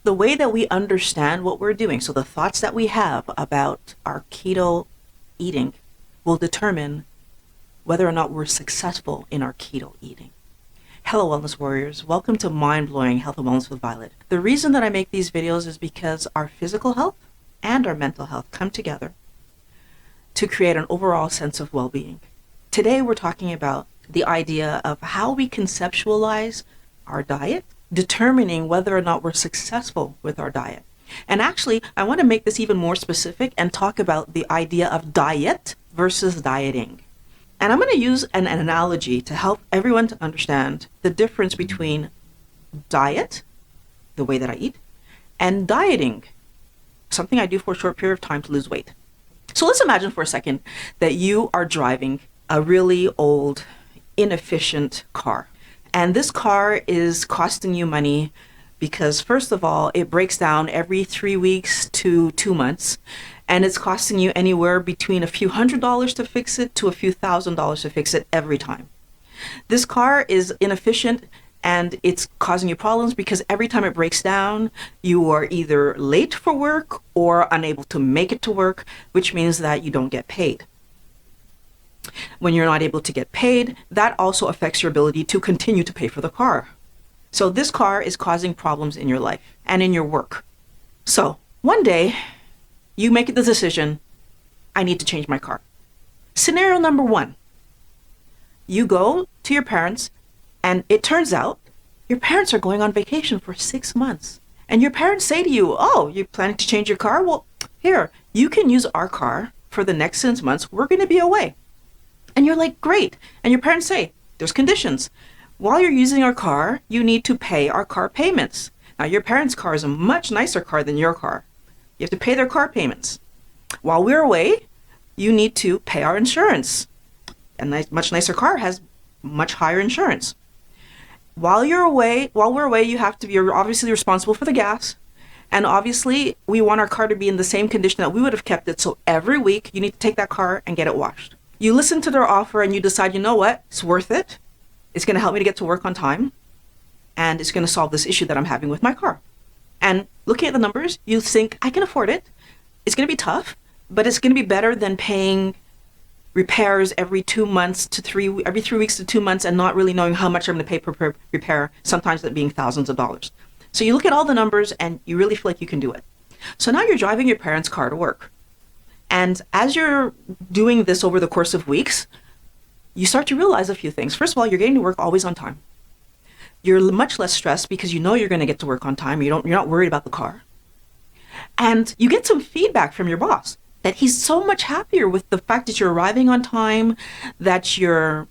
The way that we understand what we're doing, so the thoughts that we have about our keto eating, will determine whether or not we're successful in our keto eating. Hello, Wellness Warriors. Welcome to Mind Blowing Health and Wellness with Violet. The reason that I make these videos is because our physical health and our mental health come together to create an overall sense of well-being. Today, we're talking about the idea of how we conceptualize our diet, determining whether or not we're successful with our diet. And actually, I want to make this even more specific and talk about the idea of diet versus dieting. And I'm going to use an analogy to help everyone to understand the difference between diet, the way that I eat, and dieting, something I do for a short period of time to lose weight. So let's imagine for a second that you are driving a really old, inefficient car. And this car is costing you money because, first of all, it breaks down every 3 weeks to 2 months. And it's costing you anywhere between a few $100s to fix it to a few $1,000s to fix it every time. This car is inefficient and it's causing you problems because every time it breaks down, you are either late for work or unable to make it to work, which means that you don't get paid. When you're not able to get paid, that also affects your ability to continue to pay for the car. So this car is causing problems in your life and in your work. So one day, you make the decision, I need to change my car. Scenario number one, you go to your parents and it turns out your parents are going on vacation for 6 months. And your parents say to you, oh, you're planning to change your car? Well, here, you can use our car for the next 6 months. We're going to be away. And you're like, great. And your parents say, there's conditions. While you're using our car, you need to pay our car payments. Now, your parents' car is a much nicer car than your car. You have to pay their car payments. While we're away, you need to pay our insurance. A much nicer car has much higher insurance. While we're away, you're obviously responsible for the gas. And obviously, we want our car to be in the same condition that we would have kept it. So every week, you need to take that car and get it washed. You listen to their offer and you decide, you know what, it's worth it. It's going to help me to get to work on time. And it's going to solve this issue that I'm having with my car. And looking at the numbers, you think, I can afford it. It's going to be tough, but it's going to be better than paying repairs every 3 weeks to 2 months and not really knowing how much I'm going to pay per repair, sometimes that being thousands of dollars. So you look at all the numbers and you really feel like you can do it. So now you're driving your parents' car to work. And as you're doing this over the course of weeks, you start to realize a few things. First of all, you're getting to work always on time. You're much less stressed because you know you're going to get to work on time. You're not worried about the car. And you get some feedback from your boss that he's so much happier with the fact that you're arriving on time, that you're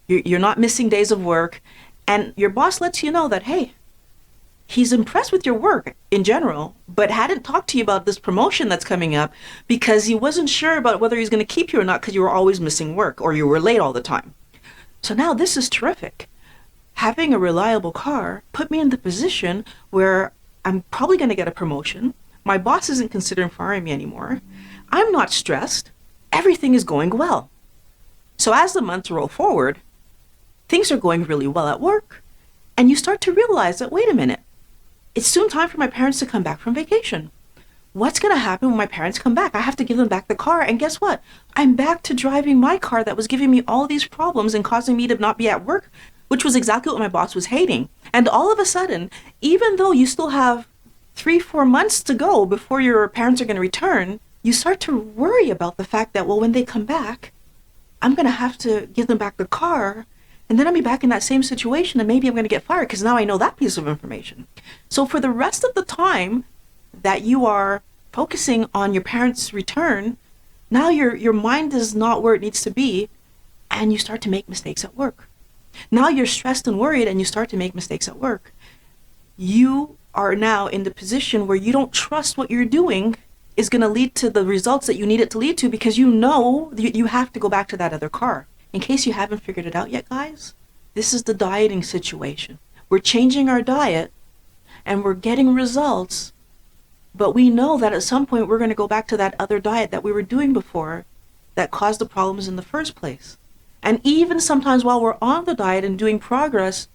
not missing days of work. And your boss lets you know that, hey, he's impressed with your work in general, but hadn't talked to you about this promotion that's coming up because he wasn't sure about whether he's going to keep you or not because you were always missing work or you were late all the time. So now this is terrific. Having a reliable car put me in the position where I'm probably going to get a promotion. My boss isn't considering firing me anymore. I'm not stressed. Everything is going well. So as the months roll forward, things are going really well at work. And you start to realize that, wait a minute, it's soon time for my parents to come back from vacation. What's going to happen when my parents come back? I have to give them back the car. And guess what? I'm back to driving my car that was giving me all these problems and causing me to not be at work, which was exactly what my boss was hating. And all of a sudden, even though you still have 3-4 months to go before your parents are going to return, you start to worry about the fact that, well, when they come back, I'm going to have to give them back the car, and then I'll be back in that same situation, and maybe I'm going to get fired because now I know that piece of information. So for the rest of the time that you are focusing on your parents' return, now your mind is not where it needs to be, and you start to make mistakes at work. Now you're stressed and worried and you start to make mistakes at work. You are now in the position where you don't trust what you're doing is going to lead to the results that you need it to lead to because you know you have to go back to that other car. In case you haven't figured it out yet, guys, this is the dieting situation. We're changing our diet and we're getting results, but we know that at some point we're going to go back to that other diet that we were doing before that caused the problems in the first place. And even sometimes while we're on the diet and doing progress,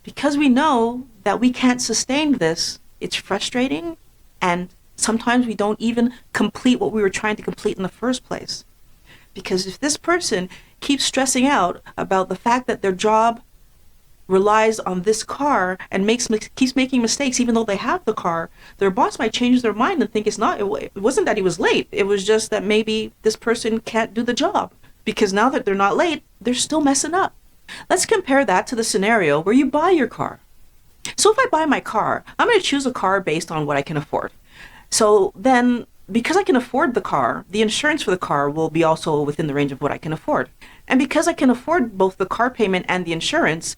because we know that we can't sustain this It's frustrating, and sometimes we don't even complete what we were trying to complete in the first place. Because if this person keeps stressing out about the fact that their job relies on this car and keeps making mistakes even though they have the car, their boss might change their mind and think it wasn't that he was late. It was just that maybe this person can't do the job, because now that they're not late, they're still messing up. Let's compare that to the scenario where you buy your car. So if I buy my car, I'm going to choose a car based on what I can afford. So then, because I can afford the car, the insurance for the car will be also within the range of what I can afford. And because I can afford both the car payment and the insurance,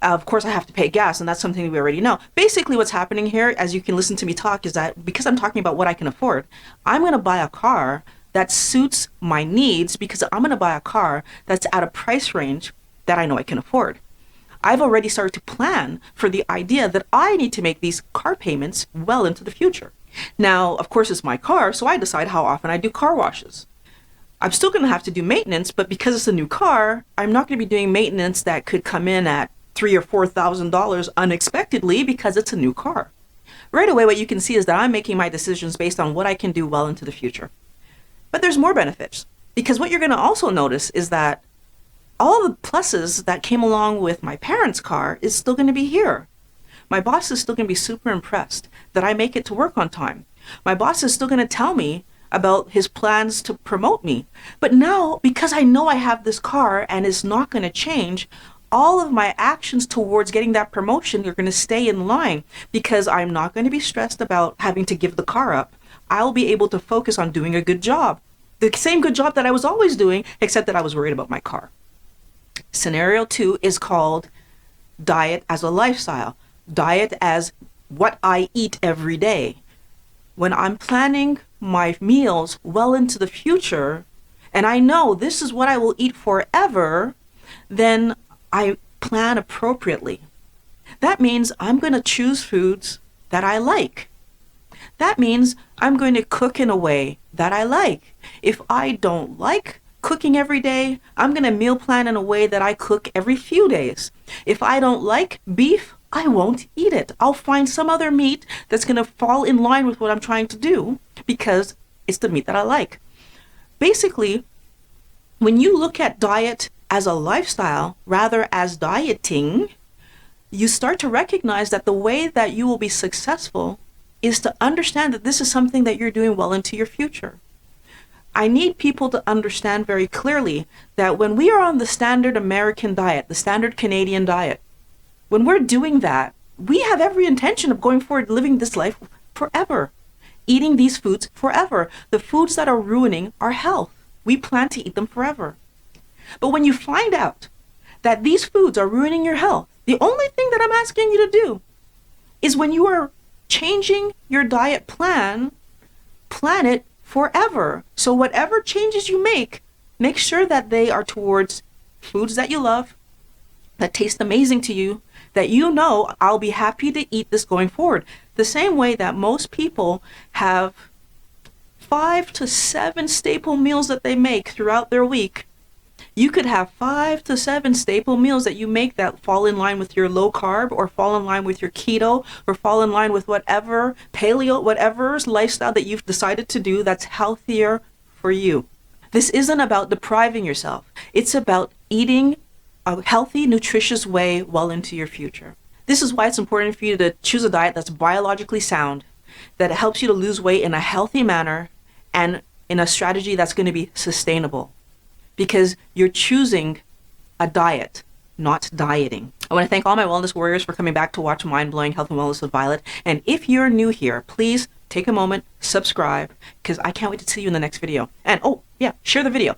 of course I have to pay gas, and that's something we already know. Basically what's happening here, as you can listen to me talk, is that because I'm talking about what I can afford, I'm going to buy a car that suits my needs, because I'm going to buy a car that's at a price range that I know I can afford. I've already started to plan for the idea that I need to make these car payments well into the future. Now, of course, it's my car, so I decide how often I do car washes. I'm still going to have to do maintenance, but because it's a new car, I'm not going to be doing maintenance that could come in at $3,000 or $4,000 unexpectedly, because it's a new car. Right away, what you can see is that I'm making my decisions based on what I can do well into the future. But there's more benefits, because what you're going to also notice is that all the pluses that came along with my parents' car is still going to be here. My boss is still going to be super impressed that I make it to work on time. My boss is still going to tell me about his plans to promote me. But now, because I know I have this car and it's not going to change, all of my actions towards getting that promotion are going to stay in line, because I'm not going to be stressed about having to give the car up. I'll be able to focus on doing a good job. The same good job that I was always doing, except that I was worried about my car. Scenario 2 is called diet as a lifestyle. Diet as what I eat every day. When I'm planning my meals well into the future, and I know this is what I will eat forever, then I plan appropriately. That means I'm going to choose foods that I like. That means I'm going to cook in a way that I like. If I don't like cooking every day, I'm going to meal plan in a way that I cook every few days. If I don't like beef, I won't eat it. I'll find some other meat that's going to fall in line with what I'm trying to do, because it's the meat that I like. Basically, when you look at diet as a lifestyle rather as dieting, you start to recognize that the way that you will be successful is to understand that this is something that you're doing well into your future. I need people to understand very clearly that when we are on the standard American diet, the standard Canadian diet, when we're doing that, we have every intention of going forward, living this life forever, eating these foods forever. The foods that are ruining our health, we plan to eat them forever. But when you find out that these foods are ruining your health, the only thing that I'm asking you to do is, when you are changing your diet plan, plan it forever. So whatever changes you make sure that they are towards foods that you love, that taste amazing to you, that you know I'll be happy to eat this going forward. The same way that most people have 5 to 7 staple meals that they make throughout their week, you could have 5 to 7 staple meals that you make that fall in line with your low carb, or fall in line with your keto, or fall in line with whatever paleo, whatever lifestyle that you've decided to do that's healthier for you. This isn't about depriving yourself. It's about eating a healthy, nutritious way well into your future. This is why it's important for you to choose a diet that's biologically sound, that helps you to lose weight in a healthy manner and in a strategy that's going to be sustainable. Because you're choosing a diet, not dieting. I want to thank all my wellness warriors for coming back to watch Mind Blowing Health and Wellness with Violet. And if you're new here, please take a moment, subscribe, because I can't wait to see you in the next video. And oh yeah, share the video.